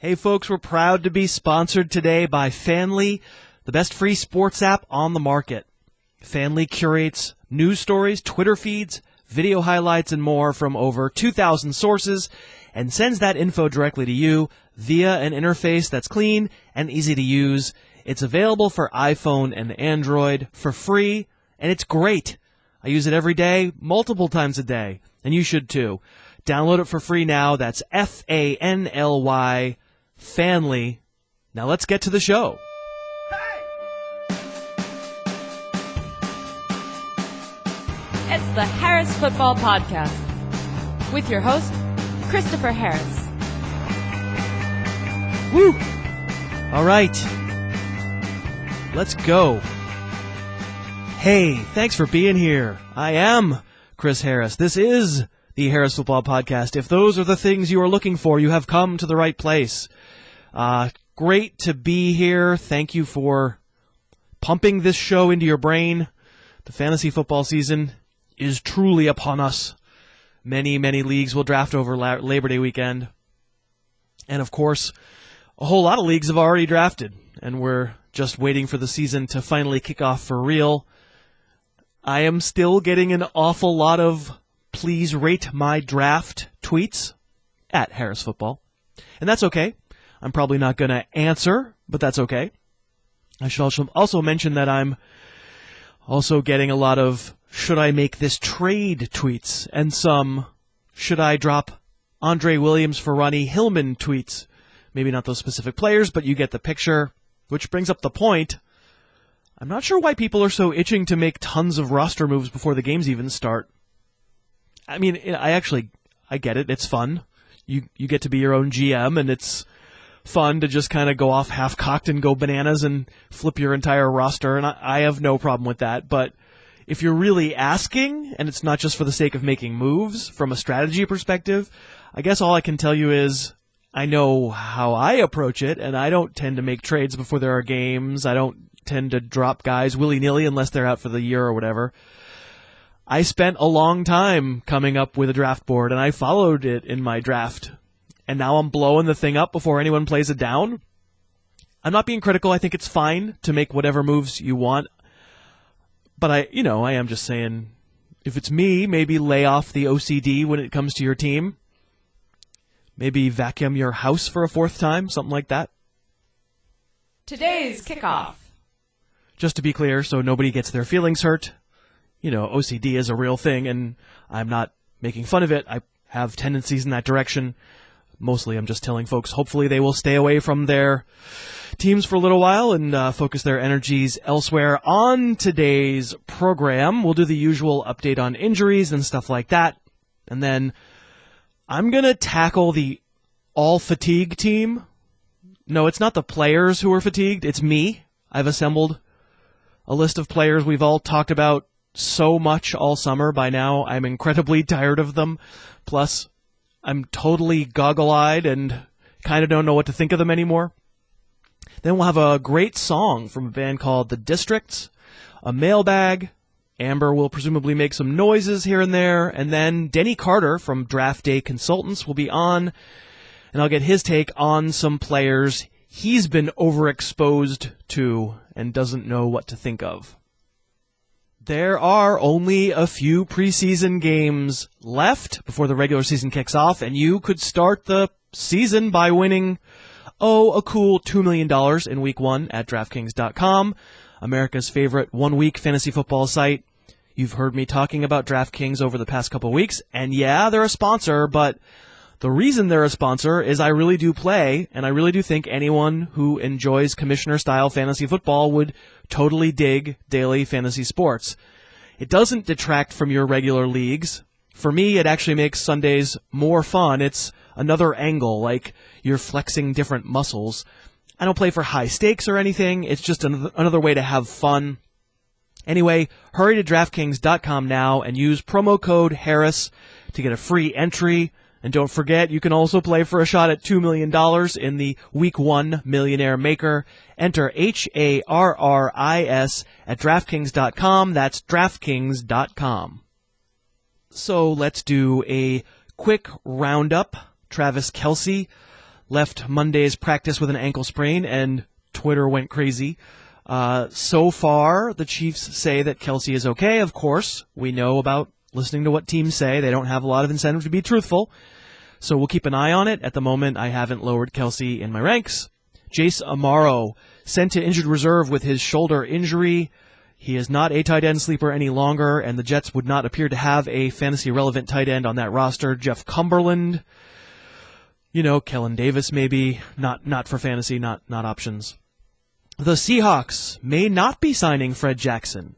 Hey folks, we're proud to be sponsored today by Fanly, the best free sports app on the market. Fanly curates news stories, Twitter feeds, video highlights, and more from over 2,000 sources and sends that info directly to you via an interface that's clean and easy to use. It's available for iPhone and Android for free, and it's great. I use it every day, multiple times a day, and you should too. Download it for free now. That's Fanly, Fanly. Now let's get to the show. It's the Harris Football Podcast with your host, Christopher Harris. Woo! All right. Let's go. Hey, thanks for being here. I am Chris Harris. This is the Harris Football Podcast. If those are the things you are looking for, you have come to the right place. Great to be here. Thank you for pumping this show into your brain. The fantasy football season is truly upon us. Many, many leagues will draft over Labor Day weekend. And of course, a whole lot of leagues have already drafted, and we're just waiting for the season to finally kick off for real. I am still getting an awful lot of please rate my draft tweets at Harris Football. And that's okay. I'm probably not going to answer, but that's okay. I should also mention that I'm also getting a lot of should I make this trade tweets and some should I drop Andre Williams for Ronnie Hillman tweets. Maybe not those specific players, but you get the picture, which brings up the point. I'm not sure why people are so itching to make tons of roster moves before the games even start. I mean, I get it. It's fun. You get to be your own GM, and it's fun to just kind of go off half-cocked and go bananas and flip your entire roster, and I have no problem with that. But if you're really asking, and it's not just for the sake of making moves, from a strategy perspective, I guess all I can tell you is I know how I approach it, and I don't tend to make trades before there are games. I don't tend to drop guys willy-nilly unless they're out for the year or whatever. I spent a long time coming up with a draft board, and I followed it in my draft. And now I'm blowing the thing up before anyone plays it down. I'm not being critical. I think it's fine to make whatever moves you want. But I am just saying, if it's me, maybe lay off the OCD when it comes to your team. Maybe vacuum your house for a fourth time, something like that. Today's kickoff. Just to be clear, so nobody gets their feelings hurt, OCD is a real thing, and I'm not making fun of it. I have tendencies in that direction. Mostly I'm just telling folks hopefully they will stay away from their teams for a little while and focus their energies elsewhere. On today's program, we'll do the usual update on injuries and stuff like that. And then I'm going to tackle the all-fatigue team. No, it's not the players who are fatigued. It's me. I've assembled a list of players we've all talked about so much all summer. By now, I'm incredibly tired of them. Plus, I'm totally goggle-eyed and kind of don't know what to think of them anymore. Then we'll have a great song from a band called The Districts, a mailbag. Amber will presumably make some noises here and there. And then Denny Carter from Draft Day Consultants will be on, and I'll get his take on some players he's been overexposed to and doesn't know what to think of. There are only a few preseason games left before the regular season kicks off, and you could start the season by winning, a cool $2 million in Week 1 at DraftKings.com, America's favorite one-week fantasy football site. You've heard me talking about DraftKings over the past couple weeks, and yeah, they're a sponsor, but the reason they're a sponsor is I really do play, and I really do think anyone who enjoys commissioner-style fantasy football would totally dig daily fantasy sports. It doesn't detract from your regular leagues. For me, it actually makes Sundays more fun. It's another angle, like you're flexing different muscles. I don't play for high stakes or anything. It's just another way to have fun. Anyway, hurry to DraftKings.com now and use promo code Harris to get a free entry. And don't forget, you can also play for a shot at $2 million in the Week 1 Millionaire Maker. Enter HARRIS at DraftKings.com. That's DraftKings.com. So let's do a quick roundup. Travis Kelce left Monday's practice with an ankle sprain, and Twitter went crazy. So far, the Chiefs say that Kelce is okay. Of course, we know about listening to what teams say. They don't have a lot of incentive to be truthful. So we'll keep an eye on it. At the moment, I haven't lowered Kelce in my ranks. Jace Amaro, sent to injured reserve with his shoulder injury. He is not a tight end sleeper any longer, and the Jets would not appear to have a fantasy-relevant tight end on that roster. Jeff Cumberland, Kellen Davis maybe, not for fantasy, not options. The Seahawks may not be signing Fred Jackson,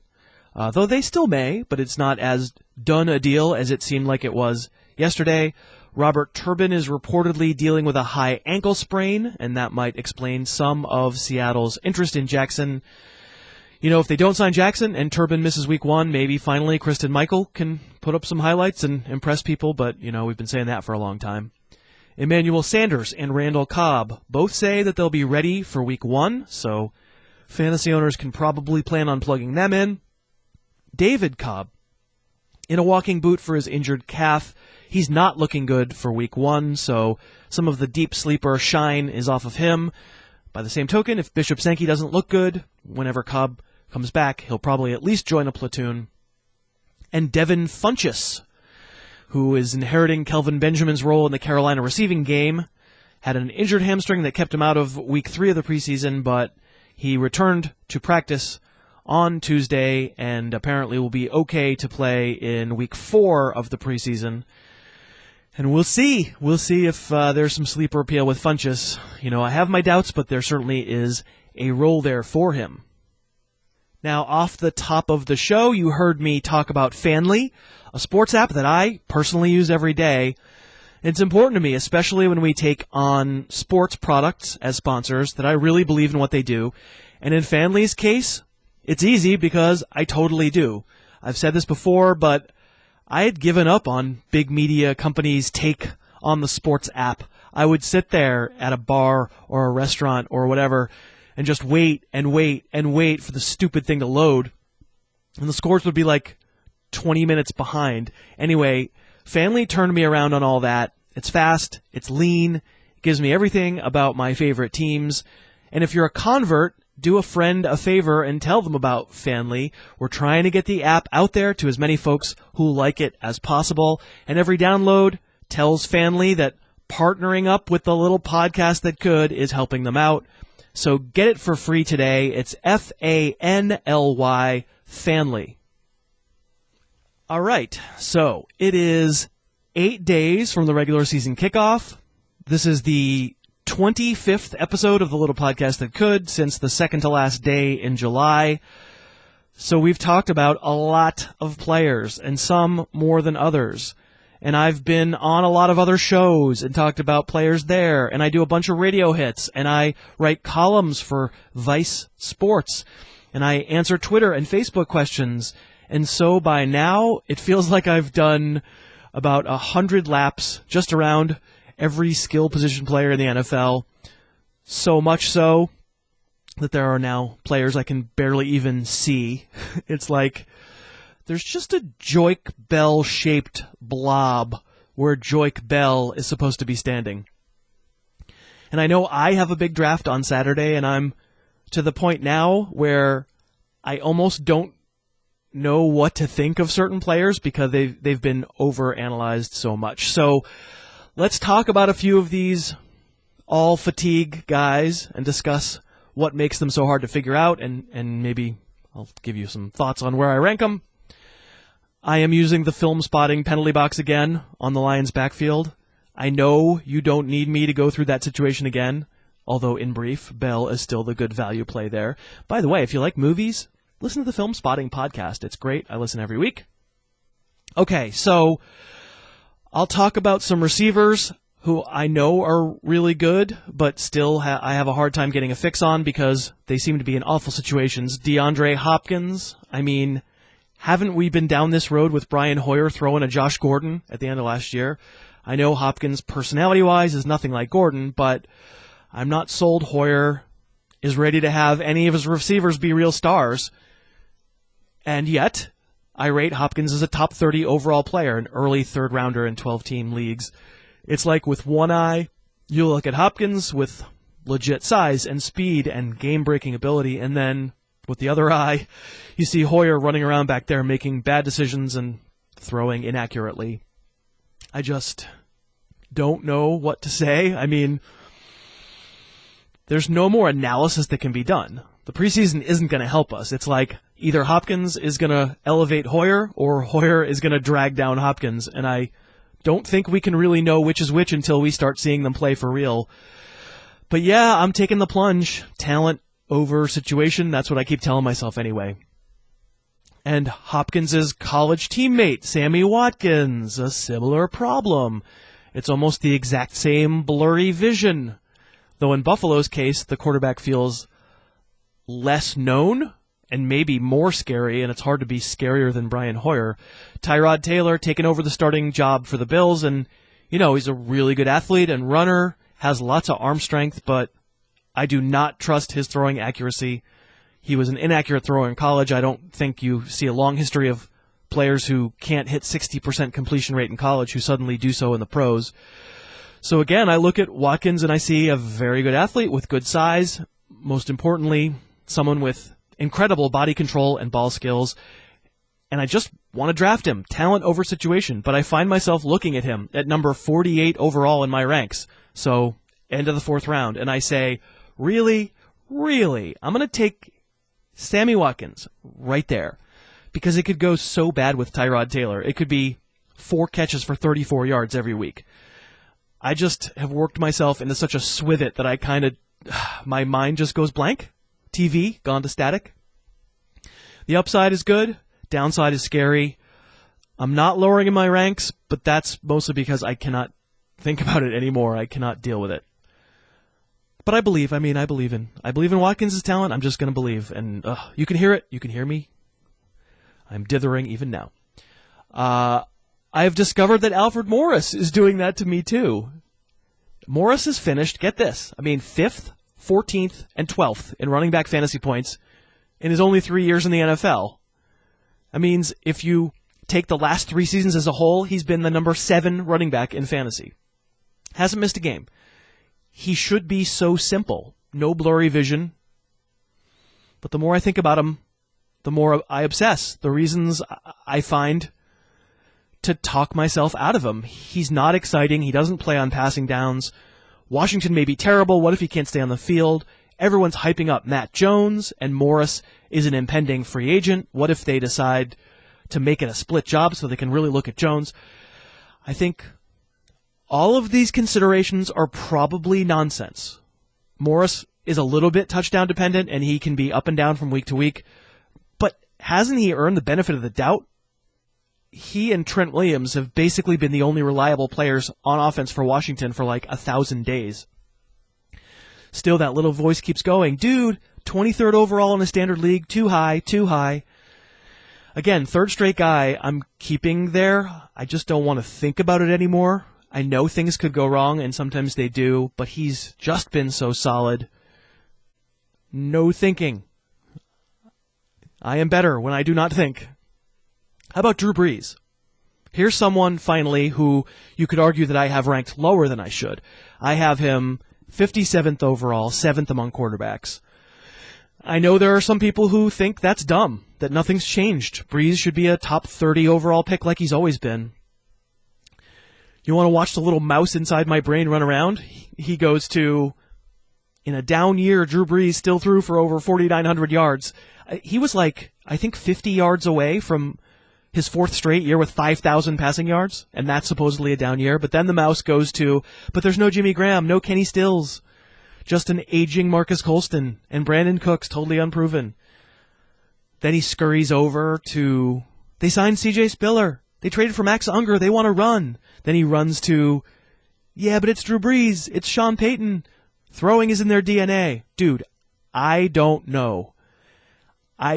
though they still may, but it's not as done a deal as it seemed like it was yesterday. Robert Turbin is reportedly dealing with a high ankle sprain, and that might explain some of Seattle's interest in Jackson. If they don't sign Jackson and Turbin misses week 1, maybe finally Kristen Michael can put up some highlights and impress people, but, we've been saying that for a long time. Emmanuel Sanders and Randall Cobb both say that they'll be ready for week 1, so fantasy owners can probably plan on plugging them in. David Cobb, in a walking boot for his injured calf. He's not looking good for week 1, so some of the deep sleeper shine is off of him. By the same token, if Bishop Sankey doesn't look good, whenever Cobb comes back, he'll probably at least join a platoon. And Devin Funchess, who is inheriting Kelvin Benjamin's role in the Carolina receiving game, had an injured hamstring that kept him out of week 3 of the preseason, but he returned to practice on Tuesday and apparently will be okay to play in week 4 of the preseason. And we'll see. We'll see if there's some sleeper appeal with Funchess. I have my doubts, but there certainly is a role there for him. Now, off the top of the show, you heard me talk about Fanly, a sports app that I personally use every day. It's important to me, especially when we take on sports products as sponsors, that I really believe in what they do. And in Fanly's case, it's easy because I totally do. I've said this before, but I had given up on big media companies' take on the sports app. I would sit there at a bar or a restaurant or whatever and just wait and wait and wait for the stupid thing to load. And the scores would be like 20 minutes behind. Anyway, Fanly turned me around on all that. It's fast, it's lean, it gives me everything about my favorite teams. And if you're a convert, do a friend a favor and tell them about Fanly. We're trying to get the app out there to as many folks who like it as possible. And every download tells Fanly that partnering up with the little podcast that could is helping them out. So get it for free today. It's Fanly, Fanly. All right, so it is 8 days from the regular season kickoff. This is the 25th episode of the little podcast that could since the second to last day in July. So we've talked about a lot of players and some more than others. And I've been on a lot of other shows and talked about players there. And I do a bunch of radio hits. And I write columns for Vice Sports. And I answer Twitter and Facebook questions. And so by now, it feels like I've done about 100 laps just around every skill position player in the NFL. So much so that there are now players I can barely even see. It's like there's just a Joik Bell-shaped blob where Joik Bell is supposed to be standing. And I know I have a big draft on Saturday, and I'm to the point now where I almost don't know what to think of certain players because they've been overanalyzed so much. So let's talk about a few of these all-fatigue guys and discuss what makes them so hard to figure out, and maybe I'll give you some thoughts on where I rank them. I am using the film spotting penalty box again on the Lions' backfield. I know you don't need me to go through that situation again, although in brief, Bell is still the good value play there. By the way, if you like movies, listen to the Film Spotting podcast. It's great. I listen every week. Okay, so I'll talk about some receivers who I know are really good, but still I have a hard time getting a fix on because they seem to be in awful situations. DeAndre Hopkins, haven't we been down this road with Brian Hoyer throwing a Josh Gordon at the end of last year? I know Hopkins, personality-wise, is nothing like Gordon, but I'm not sold Hoyer is ready to have any of his receivers be real stars. And yet, I rate Hopkins as a top 30 overall player, an early third-rounder in 12-team leagues. It's like with one eye, You look at Hopkins with legit size and speed and game-breaking ability, and then with the other eye, you see Hoyer running around back there making bad decisions and throwing inaccurately. I just don't know what to say. I mean, there's no more analysis that can be done. The preseason isn't going to help us. It's like either Hopkins is going to elevate Hoyer or Hoyer is going to drag down Hopkins, and I don't think we can really know which is which until we start seeing them play for real. But yeah, I'm taking the plunge. Talent over situation. That's what I keep telling myself anyway. And Hopkins' college teammate, Sammy Watkins, a similar problem. It's almost the exact same blurry vision. Though in Buffalo's case, the quarterback feels less known and maybe more scary, and it's hard to be scarier than Brian Hoyer. Tyrod Taylor taking over the starting job for the Bills, and, he's a really good athlete and runner, has lots of arm strength, but I do not trust his throwing accuracy. He was an inaccurate thrower in college. I don't think you see a long history of players who can't hit 60% completion rate in college who suddenly do so in the pros. So again, I look at Watkins and I see a very good athlete with good size. Most importantly, someone with incredible body control and ball skills. And I just want to draft him. Talent over situation. But I find myself looking at him at number 48 overall in my ranks. So, end of the 4th round. And I say, really? I'm going to take Sammy Watkins right there. Because it could go so bad with Tyrod Taylor. It could be 4 catches for 34 yards every week. I just have worked myself into such a swivet that my mind just goes blank. TV, gone to static. The upside is good. Downside is scary. I'm not lowering in my ranks, but that's mostly because I cannot think about it anymore. I cannot deal with it. But I believe in Watkins' talent. I'm just going to believe. And you can hear it. You can hear me. I'm dithering even now. I have discovered that Alfred Morris is doing that to me too. Morris is finished, get this, 5th, 14th, and 12th in running back fantasy points in his only 3 years in the NFL. That means if you take the last 3 seasons as a whole, he's been the number 7 running back in fantasy. Hasn't missed a game. He should be so simple. No blurry vision. But the more I think about him, the more I obsess. The reasons I find to talk myself out of him. He's not exciting. He doesn't play on passing downs. Washington may be terrible. What if he can't stay on the field? Everyone's hyping up Matt Jones, and Morris is an impending free agent. What if they decide to make it a split job so they can really look at Jones? I think all of these considerations are probably nonsense. Morris is a little bit touchdown dependent, and he can be up and down from week to week. But hasn't he earned the benefit of the doubt? He and Trent Williams have basically been the only reliable players on offense for Washington for 1,000 days. Still, that little voice keeps going. Dude, 23rd overall in a standard league. Too high. Again, 3rd straight guy I'm keeping there. I just don't want to think about it anymore. I know things could go wrong, and sometimes they do, but he's just been so solid. No thinking. I am better when I do not think. How about Drew Brees? Here's someone, finally, who you could argue that I have ranked lower than I should. I have him 57th overall, 7th among quarterbacks. I know there are some people who think that's dumb, that nothing's changed. Brees should be a top 30 overall pick like he's always been. You want to watch the little mouse inside my brain run around? He goes to, in a down year, Drew Brees still threw for over 4,900 yards. He was I think 50 yards away from his 4th straight year with 5,000 passing yards, and that's supposedly a down year. But then the mouse goes to, but there's no Jimmy Graham, no Kenny Stills, just an aging Marcus Colston, and Brandon Cooks, totally unproven. Then he scurries over to, they signed C.J. Spiller. They traded for Max Unger. They want to run. Then he runs to, yeah, but it's Drew Brees. It's Sean Payton. Throwing is in their DNA. Dude, I don't know.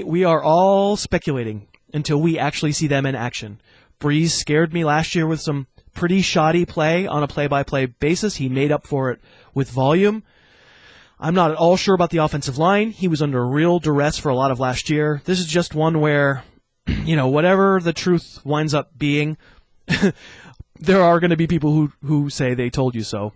We are all speculating until we actually see them in action. Brees scared me last year with some pretty shoddy play on a play-by-play basis. He made up for it with volume. I'm not at all sure about the offensive line. He was under real duress for a lot of last year. This is just one where, whatever the truth winds up being, there are going to be people who say they told you so.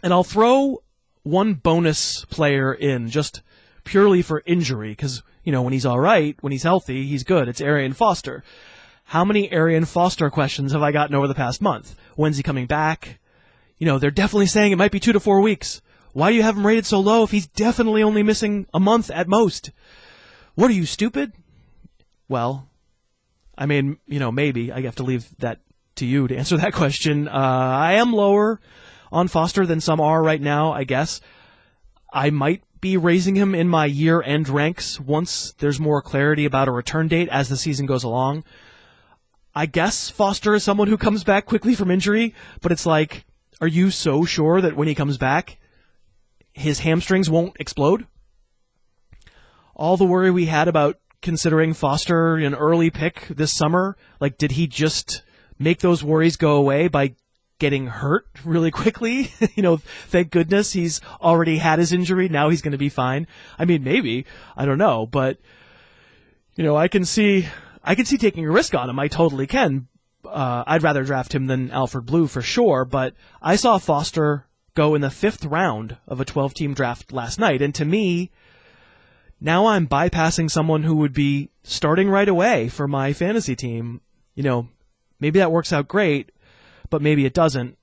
And I'll throw one bonus player in just purely for injury, because, when he's all right, when he's healthy, he's good. It's Arian Foster. How many Arian Foster questions have I gotten over the past month? When's he coming back? They're definitely saying it might be 2 to 4 weeks. Why do you have him rated so low if he's definitely only missing a month at most? What are you, stupid? Well, I mean, maybe. I have to leave that to you to answer that question. I am lower on Foster than some are right now, I guess. I might be raising him in my year-end ranks once there's more clarity about a return date as the season goes along. I guess Foster is someone who comes back quickly from injury, but it's like, are you so sure that when he comes back, his hamstrings won't explode? All the worry we had about considering Foster an early pick this summer, like, did he just make those worries go away by getting hurt really quickly? Thank goodness he's already had his injury. Now he's going to be fine. I mean, maybe. I don't know. But, I can see taking a risk on him. I totally can. I'd rather draft him than Alfred Blue for sure. But I saw Foster go in the 5th round of a 12-team draft last night. And to me, now I'm bypassing someone who would be starting right away for my fantasy team. Maybe that works out great, but maybe it doesn't.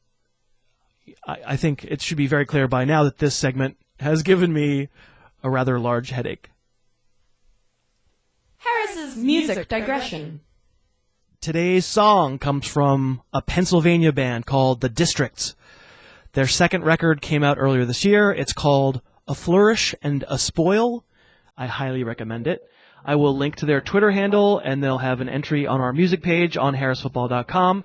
I think it should be very clear by now that this segment has given me a rather large headache. Harris's Music Digression. Today's song comes from a Pennsylvania band called The Districts. Their second record came out earlier this year. It's called A Flourish and a Spoil. I highly recommend it. I will link to their Twitter handle, and they'll have an entry on our music page on harrisfootball.com.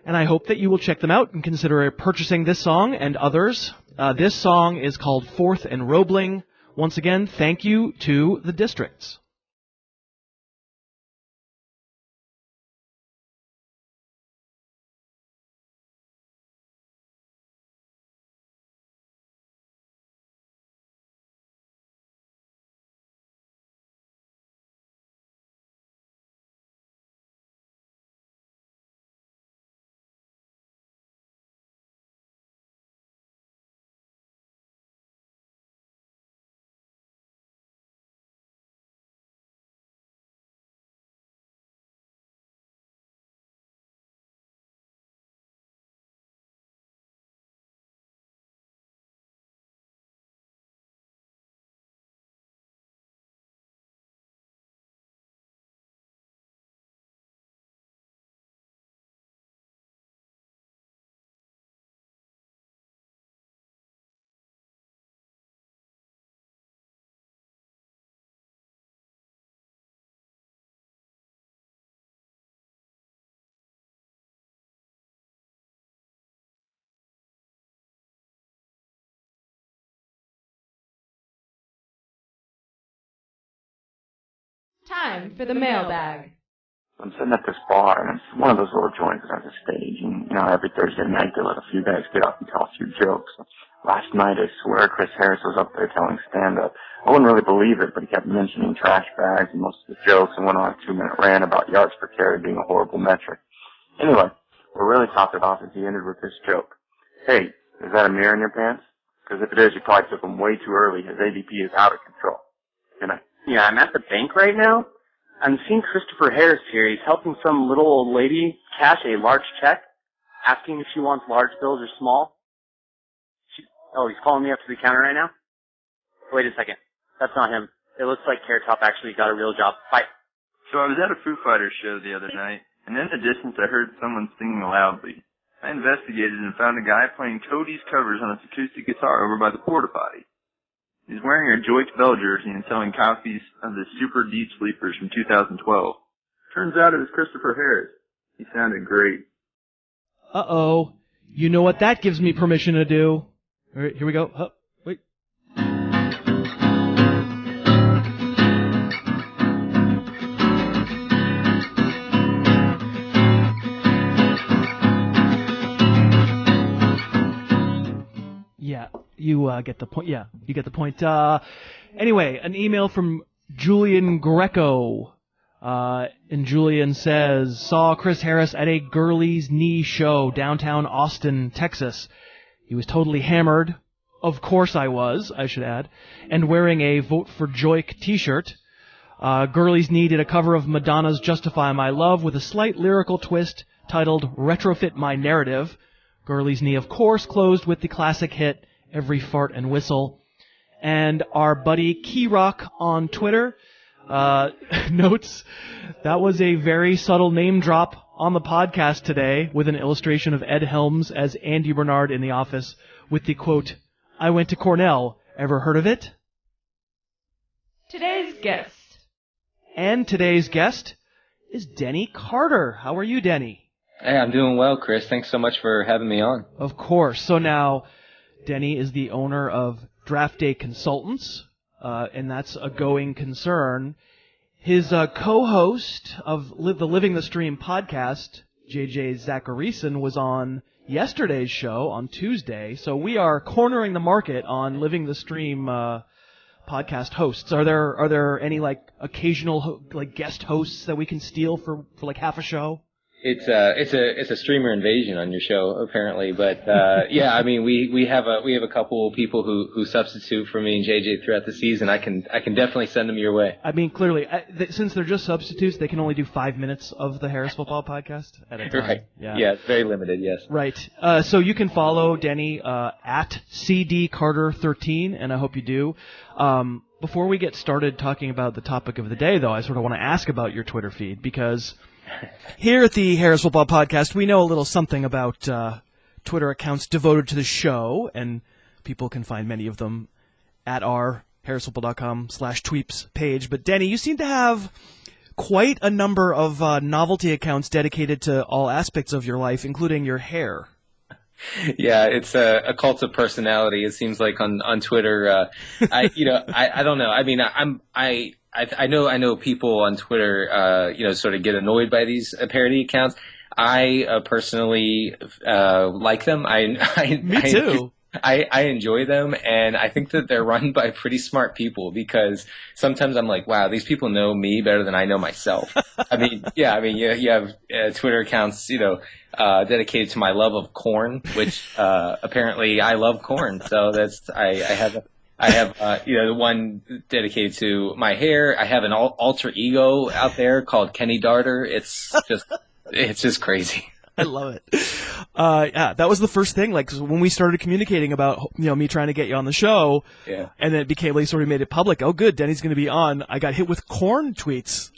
And I hope that you will check them out and consider purchasing this song and others. This song is called Fourth and Roebling. Once again, thank you to The Districts. Time for the mailbag. I'm sitting at this bar, and it's one of those little joints that has a stage, and, every Thursday night they let a few guys get up and tell a few jokes. Last night, I swear, Chris Harris was up there telling stand-up. I wouldn't really believe it, but he kept mentioning trash bags and most of the jokes and went on a 2-minute rant about yards per carry being a horrible metric. Anyway, what really topped it off is he ended with this joke. Hey, is that a mirror in your pants? Because if it is, you probably took him way too early. His ADP is out of control. Good night. Yeah, I'm at the bank right now. I'm seeing Christopher Harris here. He's helping some little old lady cash a large check, asking if she wants large bills or small. He's calling me up to the counter right now? Wait a second. That's not him. It looks like Carrot Top actually got a real job. Bye. So I was at a Foo Fighters show the other night, and in the distance I heard someone singing loudly. I investigated and found a guy playing Cody's covers on his acoustic guitar over by the porta potty. He's wearing a Joyce Bell jersey and selling copies of the Super Deep Sleepers from 2012. Turns out it was Christopher Harris. He sounded great. Uh-oh. You know what that gives me permission to do? All right, here we go. Wait. Yeah, you get the point. Yeah, you get the point. Anyway, an email from Julian Greco. And Julian says, saw Chris Harris at a Girlies Knee show downtown Austin, Texas. He was totally hammered. Of course I was, I should add. And wearing a Vote for Joik t-shirt. Gurley's Knee did a cover of Madonna's Justify My Love with a slight lyrical twist titled Retrofit My Narrative. Gurley's Knee, of course, closed with the classic hit Every Fart and Whistle. And our buddy Key Rock on Twitter notes that was a very subtle name drop on the podcast today with an illustration of Ed Helms as Andy Bernard in The Office with the quote, I went to Cornell. Ever heard of it? Today's guest. And today's guest is Denny Carter. How are you, Denny? Hey, I'm doing well, Chris. Thanks so much for having me on. Of course. So now, Denny is the owner of Draft Day Consultants, and that's a going concern. His co-host of the Living the Stream podcast, JJ Zacharyson, was on yesterday's show on Tuesday. So we are cornering the market on Living the Stream podcast hosts. Are there any like occasional like guest hosts that we can steal for like half a show? It's a streamer invasion on your show apparently, but yeah, I mean we have a couple people who substitute for me and JJ throughout the season. I can definitely send them your way. I mean clearly since they're just substitutes, they can only do 5 minutes of the Harris Football Podcast at a time. Right. Yeah, it's very limited. Yes. Right. So you can follow Denny at CDCarter13, and I hope you do. Before we get started talking about the topic of the day, though, I sort of want to ask about your Twitter feed because here at the Harris Football Podcast, we know a little something about Twitter accounts devoted to the show, and people can find many of them at our harrisfootball.com/tweeps page. But Denny, you seem to have quite a number of novelty accounts dedicated to all aspects of your life, including your hair. Yeah, it's a cult of personality. It seems like on Twitter. I don't know. I mean, I know people on Twitter, sort of get annoyed by these parody accounts. I personally like them. Me too. I enjoy them, and I think that they're run by pretty smart people because sometimes I'm like, wow, these people know me better than I know myself. You have Twitter accounts, dedicated to my love of corn, which apparently I love corn. So I have one dedicated to my hair. I have an alter ego out there called Kenny Darter. It's just crazy. I love it. Yeah, that was the first thing. Like when we started communicating about me trying to get you on the show, yeah, and then it became like sort of made it public. Oh, good, Denny's going to be on. I got hit with corn tweets.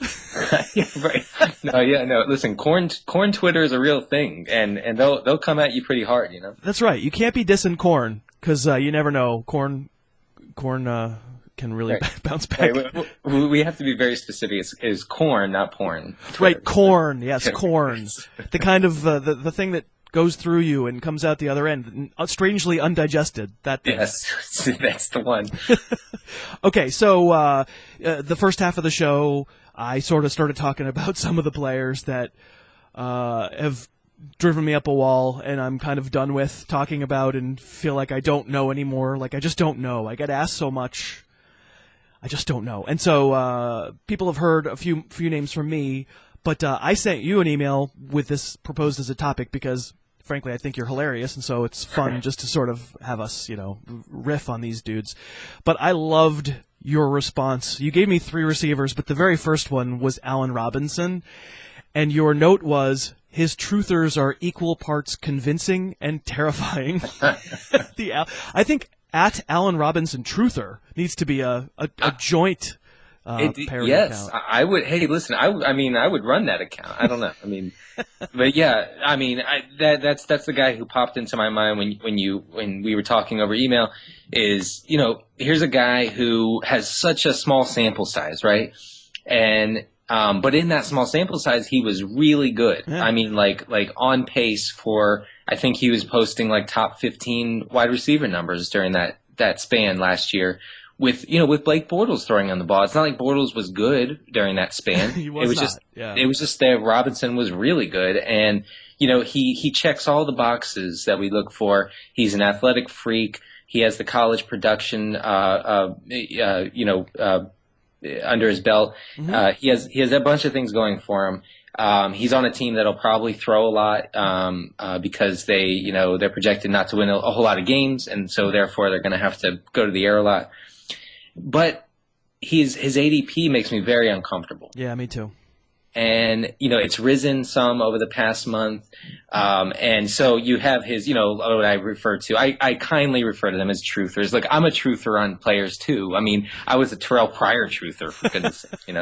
Yeah, right. No. Listen, corn Twitter is a real thing, and they'll come at you pretty hard. That's right. You can't be dissing corn because you never know. Corn can really bounce back. Right, we have to be very specific. It's corn, not porn. Twitter. Right, corn. Yes, corn. The kind of the thing that goes through you and comes out the other end, strangely undigested. That thing. Yes, that's the one. Okay, so the first half of the show, I sort of started talking about some of the players that have driven me up a wall, and I'm kind of done with talking about and feel like I don't know anymore. Like I just don't know. I get asked so much. I just don't know. And so people have heard a few names from me, but I sent you an email with this proposed as a topic because, frankly, I think you're hilarious, and so it's fun just to sort of have us, riff on these dudes. But I loved your response. You gave me 3 receivers, but the very first one was Allen Robinson, and your note was, his truthers are equal parts convincing and terrifying. I think at Allen Robinson Truther needs to be a joint parody account. I would. Hey, listen, I would run that account. I don't know. But yeah, that's the guy who popped into my mind when we were talking over email. Is here's a guy who has such a small sample size, right? And but in that small sample size, he was really good. Yeah. Like on pace for. I think he was posting like top 15 wide receiver numbers during that span last year with Blake Bortles throwing on the ball. It's not like Bortles was good during that span. It was just that Robinson was really good. And, he checks all the boxes that we look for. He's an athletic freak. He has the college production, under his belt. Mm-hmm. He has a bunch of things going for him. He's on a team that'll probably throw a lot because they're projected not to win a whole lot of games, and so therefore they're going to have to go to the air a lot. But his ADP makes me very uncomfortable. Yeah, me too. And, it's risen some over the past month. And so you have his, what I refer to. I kindly refer to them as truthers. Look, I'm a truther on players too. I mean, I was a Terrell Pryor truther, for goodness sake,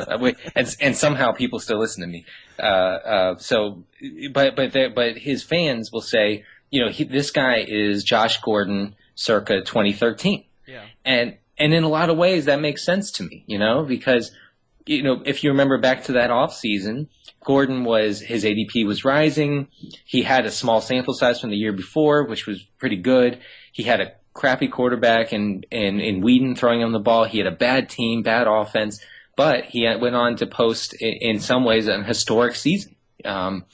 and somehow people still listen to me. But his fans will say, this guy is Josh Gordon circa 2013. Yeah. And in a lot of ways that makes sense to me, because if you remember back to that offseason, Gordon his ADP was rising. He had a small sample size from the year before, which was pretty good. He had a crappy quarterback in Whedon throwing him the ball. He had a bad team, bad offense, but he went on to post, in some ways, an historic season. And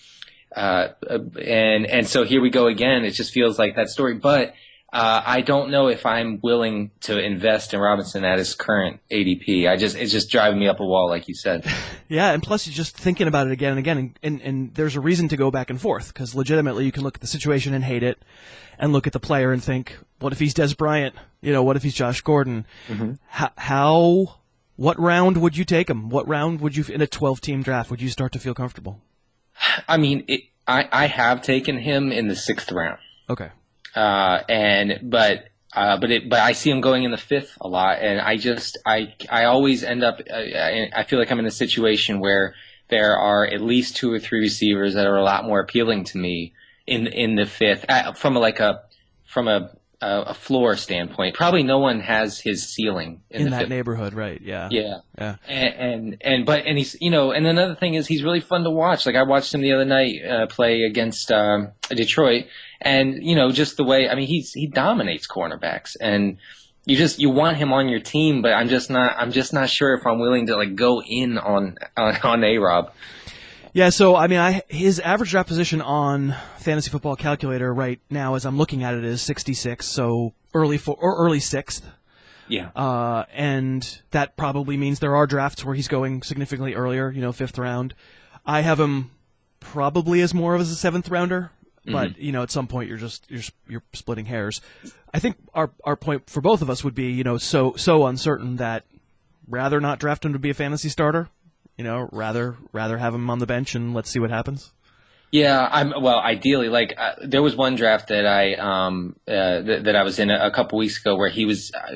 so here we go again. It just feels like that story, but I don't know if I'm willing to invest in Robinson at his current ADP. It's just driving me up a wall, like you said. Yeah, and plus you're just thinking about it again and again, and there's a reason to go back and forth, because legitimately you can look at the situation and hate it, and look at the player and think, what if he's Des Bryant? What if he's Josh Gordon? Mm-hmm. What round would you take him? What round would you, in a 12-team draft, would you start to feel comfortable? I mean, I have taken him in the 6th round. Okay. But I see him going in the 5th a lot, and I always end up, I feel like I'm in a situation where there are at least 2 or 3 receivers that are a lot more appealing to me in the 5th, from a floor standpoint. Probably no one has his ceiling in that 5th neighborhood, right? Yeah. Yeah. And he's, and another thing is he's really fun to watch. Like I watched him the other night play against Detroit, and just the way, I mean, he dominates cornerbacks, and you want him on your team, but I'm just not sure if I'm willing to go in on A-Rob. Yeah, so I mean, his average draft position on Fantasy Football Calculator right now, as I'm looking at it, is 66, so early 6th. Yeah. And that probably means there are drafts where he's going significantly earlier, 5th round. I have him probably as more of a 7th rounder, but at some point you're splitting hairs. I think our point for both of us would be, so uncertain that rather not draft him to be a fantasy starter. Rather have him on the bench and let's see what happens. Yeah, ideally, there was one draft that I was in a couple weeks ago where he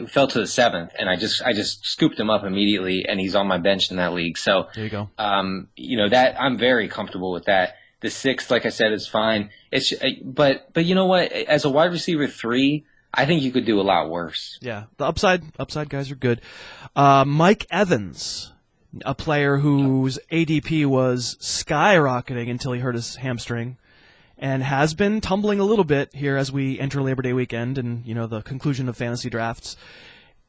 fell to the 7th, and I just scooped him up immediately, and he's on my bench in that league. So there you go. That I'm very comfortable with that. The 6th, like I said, is fine. But you know what? As a wide receiver 3, I think you could do a lot worse. Yeah, the upside guys are good. Mike Evans, a player whose ADP was skyrocketing until he hurt his hamstring, and has been tumbling a little bit here as we enter Labor Day weekend and the conclusion of fantasy drafts.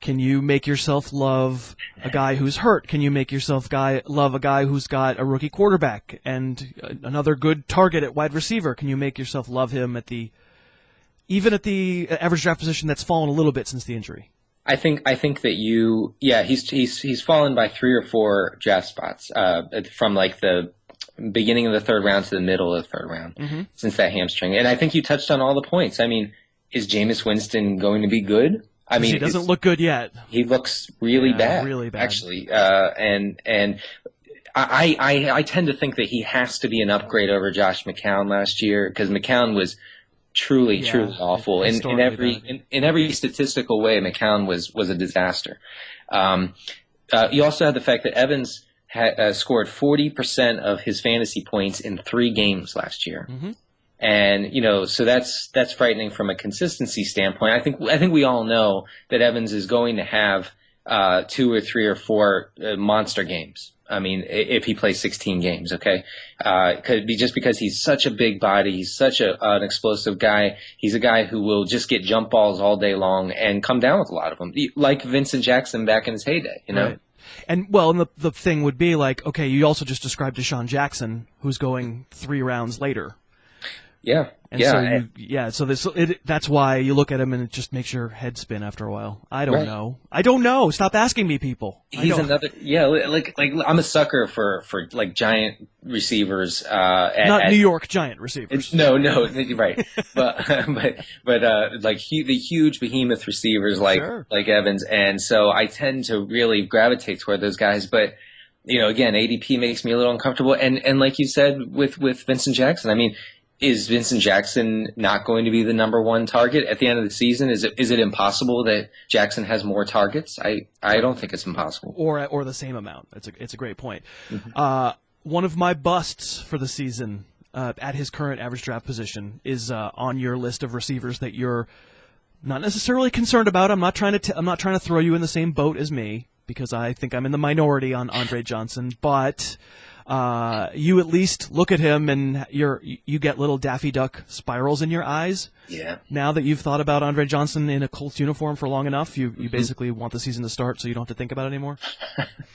Can you make yourself love a guy who's hurt? Can you make yourself love a guy who's got a rookie quarterback and another good target at wide receiver? Can you make yourself love him even at the average draft position that's fallen a little bit since the injury? I think that he's fallen by 3 or 4 draft spots from the beginning of the 3rd round to the middle of the 3rd round since that hamstring. And I think you touched on all the points. I mean, is Jameis Winston going to be be? I mean, he doesn't look good yet. He looks really bad, actually. And I tend to think that he has to be an upgrade over Josh McCown last year, because McCown was truly awful. In every statistical way, McCown was a disaster. You also had the fact that Evans scored 40% of his fantasy points in 3 games last year. Mm-hmm. And so that's frightening from a consistency standpoint. I think we all know that Evans is going to have 2 or 3 or 4 monster games. I mean, if he plays 16 games, okay? Could be just because he's such a big body, he's such an explosive guy. He's a guy who will just get jump balls all day long and come down with a lot of them, like Vincent Jackson back in his heyday, Right. And the thing would be okay, you also just described Deshaun Jackson, who's going 3 rounds later. Yeah. And that's why you look at him and it just makes your head spin after a while. I don't know. Stop asking me, people. He's another, like I'm a sucker for like giant receivers. Not New York Giant receivers. No, right. but like the huge behemoth receivers like Evans, and so I tend to really gravitate toward those guys. But again, ADP makes me a little uncomfortable, and like you said with Vincent Jackson, I mean. Is Vincent Jackson not going to be the number one target at the end of the season? Is it impossible that Jackson has more targets? I don't think it's impossible. Or the same amount. It's a great point. Mm-hmm. One of my busts for the season at his current average draft position is on your list of receivers that you're not necessarily concerned about. I'm not trying to throw you in the same boat as me because I think I'm in the minority on Andre Johnson, but. You at least look at him and you get little Daffy Duck spirals in your eyes. Yeah. Now that you've thought about Andre Johnson in a Colts uniform for long enough, you basically want the season to start so you don't have to think about it anymore.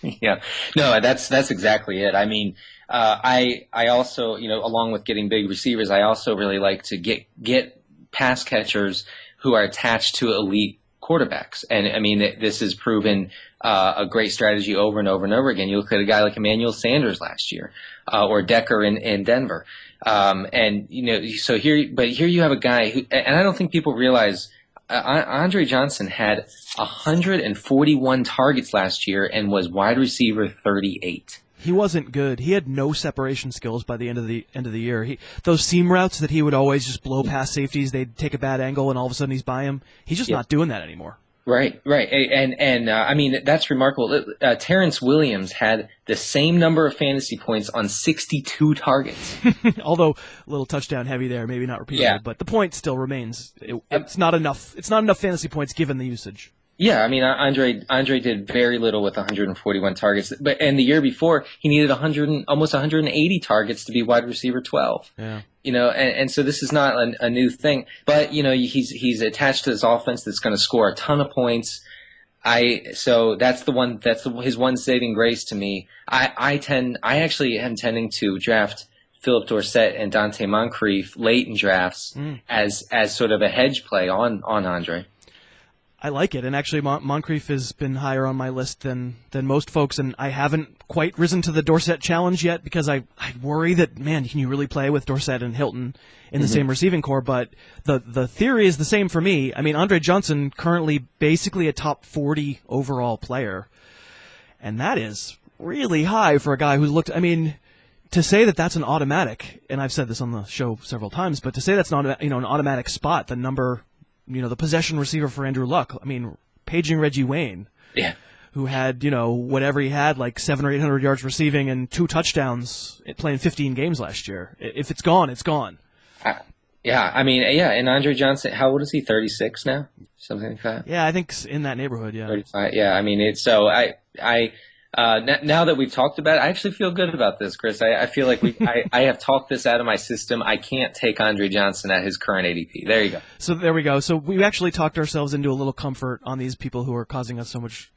Yeah. No, that's exactly it. I mean, I also, along with getting big receivers, I also really like to get pass catchers who are attached to elite quarterbacks. And I mean, this has proven a great strategy over and over and over again. You look at a guy like Emmanuel Sanders last year, or Decker in Denver. So here you have a guy who, and I don't think people realize, Andre Johnson had 141 targets last year and was wide receiver 38. He wasn't good. He had no separation skills by the end of the year. Those seam routes that he would always just blow past safeties, they'd take a bad angle, and all of a sudden he's by him. He's just not doing that anymore. Right. And I mean, that's remarkable. Terrence Williams had the same number of fantasy points on 62 targets. Although a little touchdown heavy there, maybe not repeatable, but the point still remains. It's not enough. It's not enough fantasy points given the usage. Yeah, I mean, Andre did very little with 141 targets, and the year before he needed almost 180 targets to be wide receiver 12. Yeah. And so this is not a new thing, but he's attached to this offense that's going to score a ton of points. So that's his one saving grace to me. I actually am tending to draft Philip Dorsett and Dante Moncrief late in drafts as sort of a hedge play on Andre. I like it, and actually Moncrief has been higher on my list than most folks, and I haven't quite risen to the Dorsett challenge yet because I worry that, man, can you really play with Dorsett and Hilton in the same receiving core? But the theory is the same for me. I mean, Andre Johnson currently basically a top 40 overall player, and that is really high for a guy who's looked. I mean, to say that that's an automatic, and I've said this on the show several times, but to say that's not an automatic spot, the number. The possession receiver for Andrew Luck. I mean, paging Reggie Wayne, who had, whatever he had, like 700 or 800 yards receiving and 2 touchdowns playing 15 games last year. If it's gone, it's gone. And Andre Johnson, how old is he? 36 now? Something like that? Yeah, I think in that neighborhood, yeah. 35, yeah. I mean, now that we've talked about it, I actually feel good about this, Chris. I feel like I have talked this out of my system. I can't take Andre Johnson at his current ADP. There you go. So there we go. So we actually talked ourselves into a little comfort on these people who are causing us so much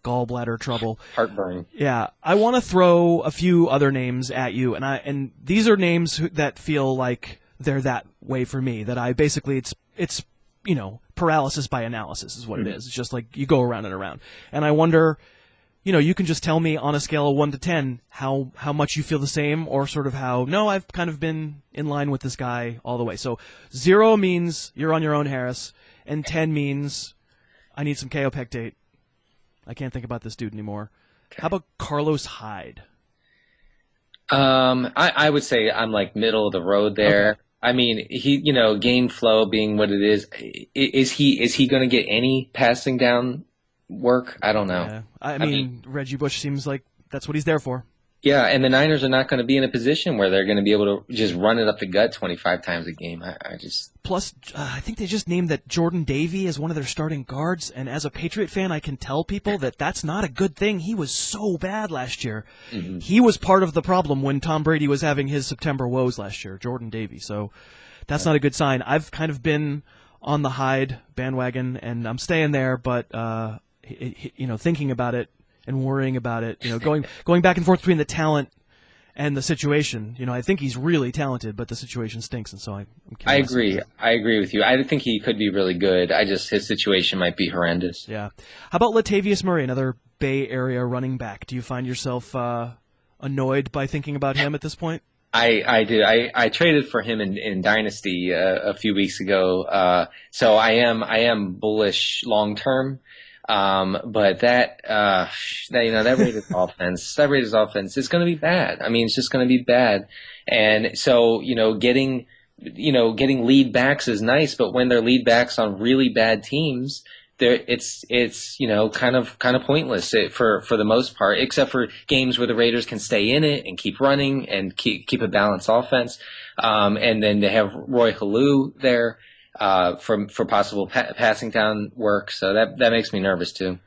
gallbladder trouble. Heartburn. Yeah. I want to throw a few other names at you, and these are names that feel like they're that way for me, that I basically it's paralysis by analysis is what it is. It's just like you go around and around. And I wonder, you can just tell me on a scale of 1 to 10 how much you feel the same, or sort of how, no, I've kind of been in line with this guy all the way. So 0 means you're on your own, Harris, and 10 means I need some kaopectate. I can't think about this dude anymore. Okay. How about Carlos Hyde? I would say I'm like middle of the road there. Okay. I mean, he, game flow being what it is he going to get any passing down work? I don't know. Yeah. I mean, Reggie Bush seems like that's what he's there for. Yeah, and the Niners are not going to be in a position where they're going to be able to just run it up the gut 25 times a game. Plus, I think they just named that Jordan Davey as one of their starting guards, and as a Patriot fan, I can tell people that that's not a good thing. He was so bad last year. Mm-hmm. He was part of the problem when Tom Brady was having his September woes last year, Jordan Davey. So that's not a good sign. I've kind of been on the Hyde bandwagon, and I'm staying there, but thinking about it and worrying about it, going back and forth between the talent and the situation. I think he's really talented, but the situation stinks, and so I'm curious. I agree with you. I think he could be really good. His situation might be horrendous. Yeah. How about Latavius Murray, another Bay Area running back? Do you find yourself annoyed by thinking about him at this point? I did. I traded for him in Dynasty a few weeks ago. So I am bullish long term. But that Raiders offense is going to be bad. I mean, it's just going to be bad. And so, getting lead backs is nice, but when they're lead backs on really bad teams, it's kind of pointless for the most part, except for games where the Raiders can stay in it and keep running and keep a balanced offense. And then they have Roy Halou there for possible passing down work. So that makes me nervous too.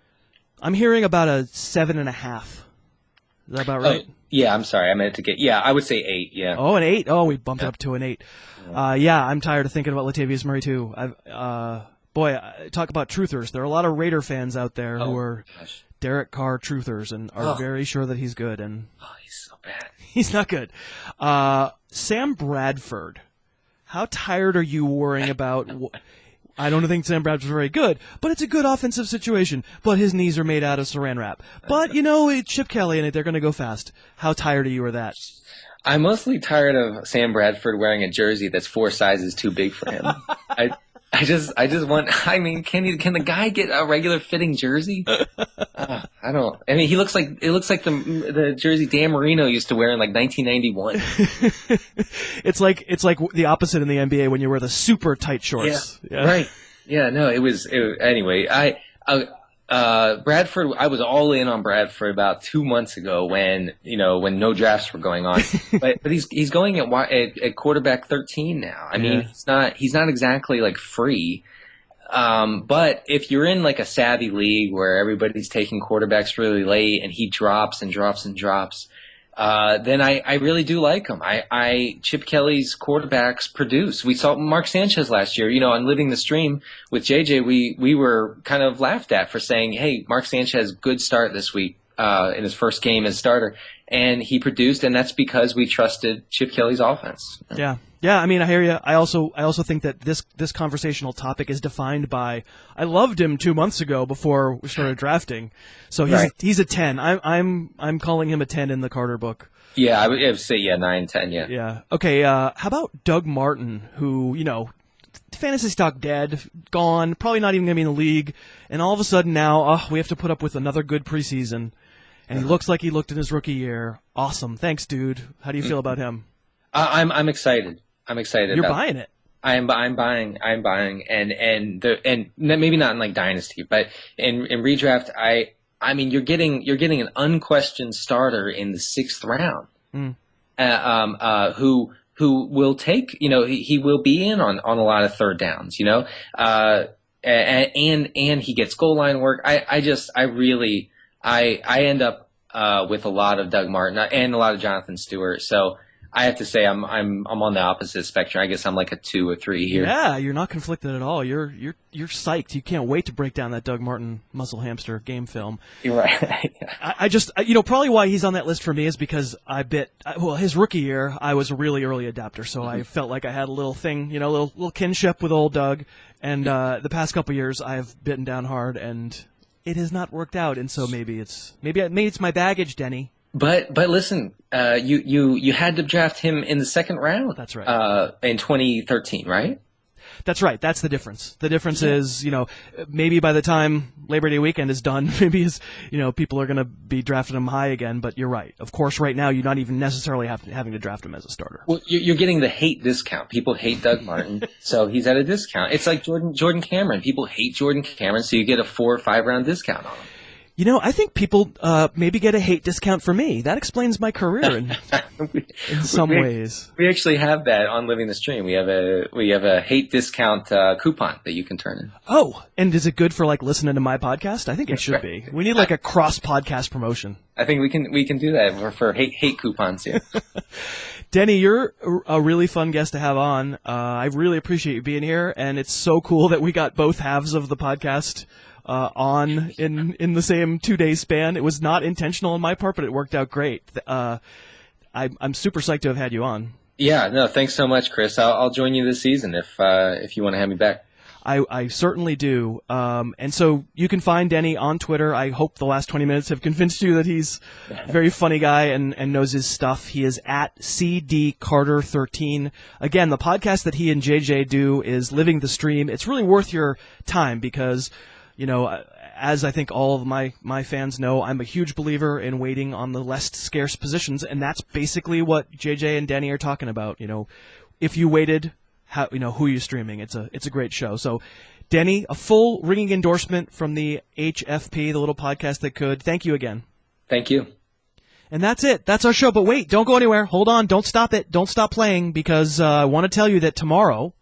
I'm hearing about a 7.5. Is that about right? Yeah, I'm sorry. I meant to get. Yeah, I would say 8. Yeah. Oh, an 8. Oh, we bumped it up to an 8. Yeah, I'm tired of thinking about Latavius Murray too. Talk about truthers. There are a lot of Raider fans out there who are Derek Carr truthers and are very sure that he's good. And he's so bad. He's not good. Sam Bradford. How tired are you worrying about? I don't think Sam Bradford's very good, but it's a good offensive situation. But his knees are made out of saran wrap. But, it's Chip Kelly in it. They're going to go fast. How tired are you of that? I'm mostly tired of Sam Bradford wearing a jersey that's 4 sizes too big for him. I just want. I mean, can the guy get a regular fitting jersey? I don't. I mean, it looks like the jersey Dan Marino used to wear in like 1991. It's like the opposite in the NBA when you wear the super tight shorts. Yeah. Right. Yeah. No. It was anyway. Bradford. I was all in on Bradford about 2 months ago when no drafts were going on. but he's going at quarterback 13 now. I mean, he's not exactly like free. But if you're in like a savvy league where everybody's taking quarterbacks really late and he drops and drops and drops, then I really do like him. Chip Kelly's quarterbacks produce. We saw Mark Sanchez last year, on Living the Stream with JJ, we were kind of laughed at for saying, hey, Mark Sanchez, good start this week, in his first game as starter. And he produced, and that's because we trusted Chip Kelly's offense. Yeah. Yeah, I mean, I hear you. I also think that this conversational topic is defined by I loved him 2 months ago before we started drafting, so he's a 10. I'm calling him a 10 in the Carter book. Yeah, I would say 9, 10. Yeah. Yeah. Okay. How about Doug Martin, who fantasy stock dead, gone, probably not even going to be in the league, and all of a sudden now we have to put up with another good preseason, and he looks like he looked in his rookie year. Awesome. Thanks, dude. How do you feel about him? I'm excited. I'm excited. You're buying it. I'm buying, and maybe not in like Dynasty, but in redraft, I mean, you're getting an unquestioned starter in the 6th round, who will take, he will be in on a lot of third downs, and he gets goal line work. I end up with a lot of Doug Martin and a lot of Jonathan Stewart, so. I have to say I'm on the opposite spectrum. I guess I'm like a 2 or 3 here. Yeah, you're not conflicted at all. You're psyched. You can't wait to break down that Doug Martin muscle hamster game film. You're right. I just probably why he's on that list for me is because his rookie year I was a really early adapter, so I felt like I had a little thing, little kinship with old Doug, and the past couple years I've bitten down hard and it has not worked out, and so maybe it's my baggage, Denny. But listen, you had to draft him in the 2nd round. That's right. In 2013, right? That's right. That's the difference. The difference is, maybe by the time Labor Day weekend is done, maybe people are going to be drafting him high again. But you're right. Of course, right now you're not even necessarily having to draft him as a starter. Well, you're getting the hate discount. People hate Doug Martin, so he's at a discount. It's like Jordan Cameron. People hate Jordan Cameron, so you get a 4 or 5 round discount on him. I think people maybe get a hate discount for me. That explains my career in some ways. We actually have that on Living the Stream. We have a hate discount coupon that you can turn in. Oh, and is it good for like listening to my podcast? I think it should be. We need like a cross podcast promotion. I think we can do that for hate coupons here. Denny, you're a really fun guest to have on. I really appreciate you being here, and it's so cool that we got both halves of the podcast on in the same 2-day span. It was not intentional on my part, but it worked out great. I I'm super psyched to have had you on. Yeah, no, thanks so much, Chris. I'll join you this season if you want to have me back. I certainly do. And so you can find Denny on Twitter. I hope the last 20 minutes have convinced you that he's a very funny guy and knows his stuff. He is at CDCarter13. Again, the podcast that he and JJ do is Living the Stream. It's really worth your time because, as I think all of my fans know, I'm a huge believer in waiting on the less scarce positions, and that's basically what JJ and Denny are talking about. If you waited, who you're streaming. It's a great show. So, Denny, a full ringing endorsement from the HFP, the little podcast that could. Thank you again. Thank you. And that's it. That's our show. But wait, don't go anywhere. Hold on. Don't stop it. Don't stop playing because I want to tell you that tomorrow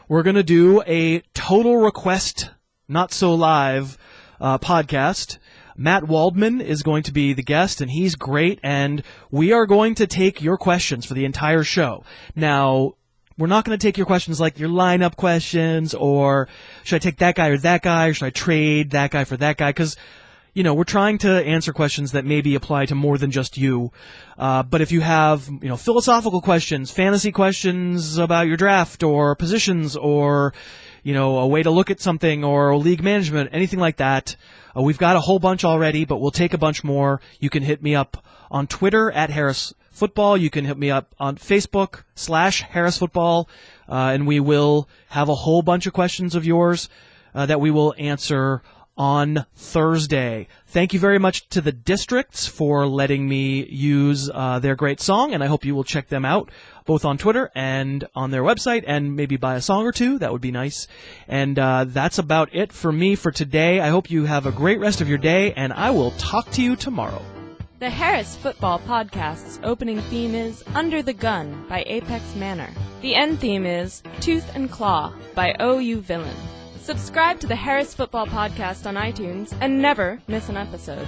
we're going to do a total request, not so live podcast. Matt Waldman is going to be the guest, and he's great. And we are going to take your questions for the entire show. Now, we're not going to take your questions like your lineup questions or should I take that guy or that guy or should I trade that guy for that guy? Because, we're trying to answer questions that maybe apply to more than just you. But if you have, philosophical questions, fantasy questions about your draft or positions or, a way to look at something or league management, anything like that, we've got a whole bunch already, but we'll take a bunch more. You can hit me up on Twitter at Harris Football. You can hit me up on Facebook /Harris Football, and we will have a whole bunch of questions of yours that we will answer on Thursday. Thank you very much to the Districts for letting me use their great song, and I hope you will check them out both on Twitter and on their website and maybe buy a song or two. That would be nice. And that's about it for me for today. I hope you have a great rest of your day, and I will talk to you tomorrow. The Harris Football Podcast's opening theme is Under the Gun by Apex Manor. The end theme is Tooth and Claw by OU Villain. Subscribe to the Harris Football Podcast on iTunes and never miss an episode.